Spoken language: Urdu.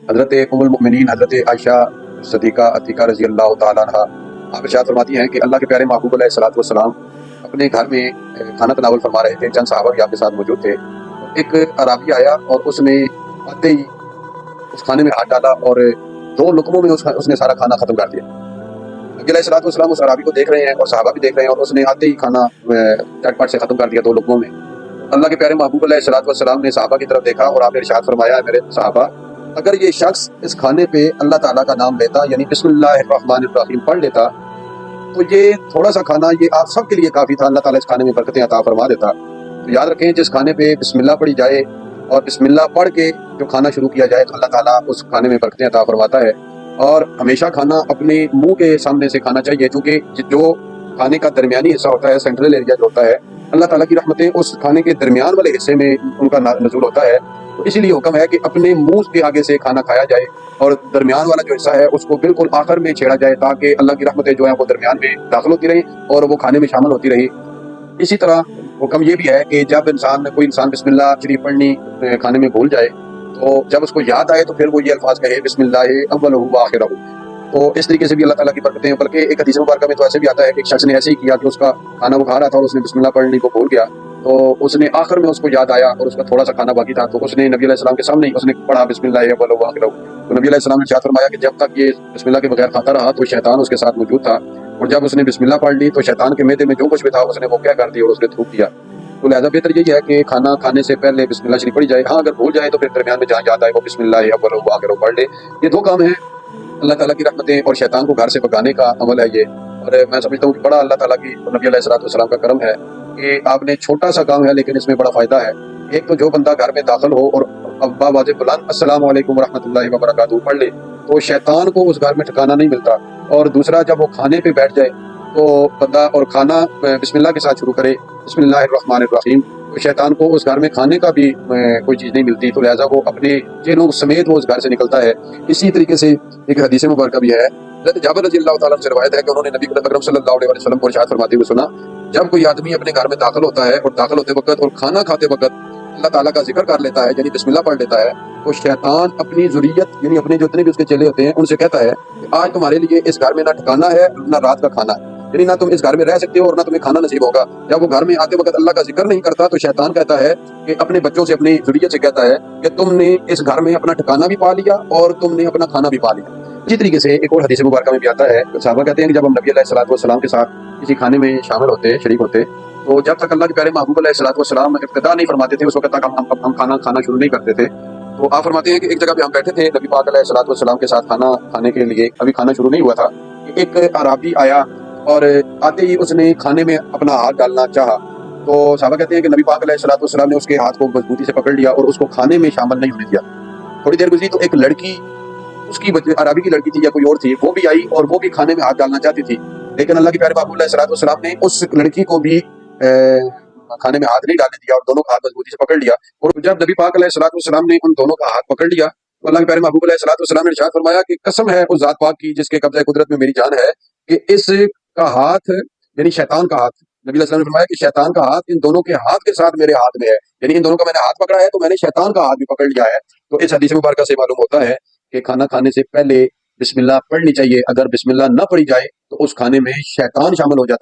حضرت ام المؤمنین حضرت عائشہ صدیقہ عتیقہ رضی اللہ تعالیٰ عنہ آپ ارشاد فرماتی ہیں کہ اللہ کے پیارے محبوب علیہ الصلوۃ والسلام اپنے گھر میں کھانا تناول فرما رہے تھے، چند صحابہ بھی آپ کے ساتھ موجود تھے۔ ایک اعرابی آیا اور اس نے آتے ہی اس کھانے میں ہاتھ ڈالا اور 2 لقموں میں اس نے سارا کھانا ختم کر دیا۔ نبی علیہ الصلوۃ والسلام اس اعرابی کو دیکھ رہے ہیں اور صحابہ بھی دیکھ رہے ہیں، اور اس نے آتے ہی کھانا چٹ پٹ سے ختم کر دیا 2 لقموں میں۔ اللہ کے پیارے محبوب علیہ الصلوۃ والسلام نے صحابہ کی طرف دیکھا اور آپ نے ارشاد فرمایا، میرے صحابہ اگر یہ شخص اس کھانے پہ اللہ تعالیٰ کا نام لیتا یعنی بسم اللہ الرحمن الرحیم پڑھ لیتا تو یہ تھوڑا سا کھانا یہ آپ سب کے لیے کافی تھا، اللہ تعالیٰ اس کھانے میں برکتیں عطا فرما دیتا۔ تو یاد رکھیں جس کھانے پہ بسم اللہ پڑھی جائے اور بسم اللہ پڑھ کے جو کھانا شروع کیا جائے تو اللہ تعالیٰ اس کھانے میں برکتیں عطا فرماتا ہے۔ اور ہمیشہ کھانا اپنے منہ کے سامنے سے کھانا چاہیے، کیونکہ جو کھانے کا درمیانی حصہ ہوتا ہے، سینٹرل ایریا جو ہوتا ہے، اللہ تعالیٰ کی رحمتیں اس کھانے کے درمیان والے حصے میں ان کا نزول ہوتا ہے۔ تو اسی لیے حکم ہے کہ اپنے منہ کے آگے سے کھانا کھایا جائے اور درمیان والا جو حصہ ہے اس کو بالکل آخر میں چھیڑا جائے، تاکہ اللہ کی رحمتیں جو ہیں وہ درمیان میں داخل ہوتی رہیں اور وہ کھانے میں شامل ہوتی رہی۔ اسی طرح حکم یہ بھی ہے کہ جب کوئی انسان بسم اللہ شریف پڑھنی کھانے میں بھول جائے تو جب اس کو یاد آئے تو پھر وہ یہ الفاظ کہے بسم اللہ اولہ وآخرہ۔ تو اس طریقے سے بھی اللہ تعالیٰ کی برکتیں ہیں۔ بلکہ ایک حدیث مبارکہ میں تو ایسے بھی آتا ہے کہ ایک شخص نے ایسے ہی کیا کہ اس کا کھانا وہ کھا رہا تھا اور اس نے بسم اللہ پڑھنے کو بھول گیا، تو اس نے آخر میں اس کو یاد آیا اور اس کا تھوڑا سا کھانا باقی تھا، تو اس نے نبی علیہ السلام کے سامنے ہی اس نے پڑھا بسم اللہ اولہ وآخرہ۔ تو نبی علیہ السلام نے ارشاد فرمایا کہ جب تک یہ بسم اللہ کے بغیر کھاتا رہا تو شیطان اس کے ساتھ موجود تھا، اور جب اس نے بسم اللہ پڑھ لی تو شیطان کے معدے میں جو کچھ بھی تھا اس نے وہ کیا کر دیا اور اس نے تھوک دیا۔ تو لہٰذا بہتر یہی ہے کہ کھانا کھانے سے پہلے بسم اللہ شریف پڑھی جائے۔ ہاں اگر بھول جائے تو پھر درمیان میں جہاں یاد آئے وہ بسم اللہ اولہ وآخرہ پڑھ لے۔ یہ 2 کام ہیں، اللہ تعالیٰ کی رحمتیں اور شیطان کو گھر سے بھگانے کا عمل ہے یہ۔ اور میں سمجھتا ہوں کہ بڑا اللہ تعالیٰ کی نبی علیہ الصلوۃ والسلام کا کرم ہے کہ آپ نے چھوٹا سا کام ہے لیکن اس میں بڑا فائدہ ہے۔ ایک تو جو بندہ گھر میں داخل ہو اور ابا واضح بلند السلام علیکم ورحمۃ اللہ وبرکاتہ پڑھ لے تو شیطان کو اس گھر میں ٹھکانا نہیں ملتا۔ اور دوسرا جب وہ کھانے پہ بیٹھ جائے تو بندہ اور کھانا بسم اللہ کے ساتھ شروع کرے بسم اللہ الرحمن الرحیم، تو شیطان کو اس گھر میں کھانے کا بھی کوئی چیز نہیں ملتی، تو لہٰذا وہ اپنے چہروں سمیت وہ اس گھر سے نکلتا ہے۔ اسی طریقے سے ایک حدیث مبارکہ بھی ہے، حضرت جابر رضی اللہ تعالیٰ عنہ سے روایت ہے کہ انہوں نے نبی اکرم صلی اللہ علیہ وسلم کو ارشاد فرماتے ہوئے سنا، جب کوئی آدمی اپنے گھر میں داخل ہوتا ہے اور داخل ہوتے وقت اور کھانا کھاتے وقت اللہ تعالیٰ کا ذکر کر لیتا ہے یعنی بسم اللہ پڑھ لیتا ہے، تو شیطان اپنی ذریت یعنی اپنے جتنے بھی اس کے چیلے ہوتے ہیں ان سے کہتا ہے کہ آج تمہارے لیے اس گھر میں نہ ٹھکانا ہے نہ رات کا کھانا ہے، یعنی نہ تم اس گھر میں رہ سکتے ہو اور نہ تمہیں کھانا نصیب ہوگا۔ جب وہ گھر میں آتے وقت اللہ کا ذکر نہیں کرتا تو شیطان کہتا ہے کہ اپنے بچوں سے اپنی ذریت سے کہتا ہے کہ تم نے اس گھر میں اپنا ٹھکانا بھی پا لیا اور تم نے اپنا کھانا بھی پا لیا۔ اسی طریقے سے ایک اور حدیث مبارکہ میں بھی آتا ہے، صحابہ کہتے ہیں کہ جب ہم نبی علیہ الصلوۃ والسلام کے ساتھ کسی کھانے میں شامل ہوتے شریک ہوتے تو جب تک اللہ کے پیارے محبوب علیہ الصلوۃ والسلام ابتدا نہیں فرماتے تھے اس وقت تک ہم کھانا کھانا شروع نہیں کرتے تھے۔ تو آپ فرماتے ہیں کہ ایک جگہ پہ ہم بیٹھے تھے نبی پاک علیہ الصلوۃ والسلام کے ساتھ کھانا کھانے کے لیے، ابھی کھانا شروع نہیں ہوا تھا، ایک اعرابی آیا اور آتے ہی اس نے کھانے میں اپنا ہاتھ ڈالنا چاہا، تو صحابہ کہتے ہیں کہ نبی پاک علیہ الصلوۃ والسلام نے اس کے ہاتھ کو مضبوطی سے پکڑ لیا اور اس کو کھانے میں شامل نہیں ہونے دیا۔ تھوڑی دیر گزری تو ایک لڑکی، اس کی عربی کی لڑکی تھی یا کوئی اور تھی، وہ بھی آئی اور وہ بھی کھانے میں ہاتھ ڈالنا چاہتی تھی، لیکن اللہ کے پیارے محبوب علیہ الصلوۃ والسلام نے اس لڑکی کو بھی کھانے میں ہاتھ نہیں ڈالنے دیا اور دونوں کا ہاتھ مضبوطی سے پکڑ لیا۔ اور جب نبی پاک علیہ الصلوۃ والسلام نے ان دونوں کا ہاتھ پکڑ لیا تو اللہ کے پیارے محبوب علیہ الصلوۃ والسلام نے ارشاد فرمایا کہ قسم ہے اس ذات پاک کی جس کے قبضہ قدرت میں میری جان ہے کہ اس کا ہاتھ یعنی شیطان کا ہاتھ، نبی علیہ السلام نے فرمایا کہ شیطان کا ہاتھ ان دونوں کے ہاتھ کے ساتھ میرے ہاتھ میں ہے، یعنی ان دونوں کا میں نے ہاتھ پکڑا ہے تو میں نے شیطان کا ہاتھ بھی پکڑ لیا ہے۔ تو اس حدیث مبارکہ سے معلوم ہوتا ہے کہ کھانا کھانے سے پہلے بسم اللہ پڑھنی چاہیے، اگر بسم اللہ نہ پڑھی جائے تو اس کھانے میں شیطان شامل ہو جاتا ہے۔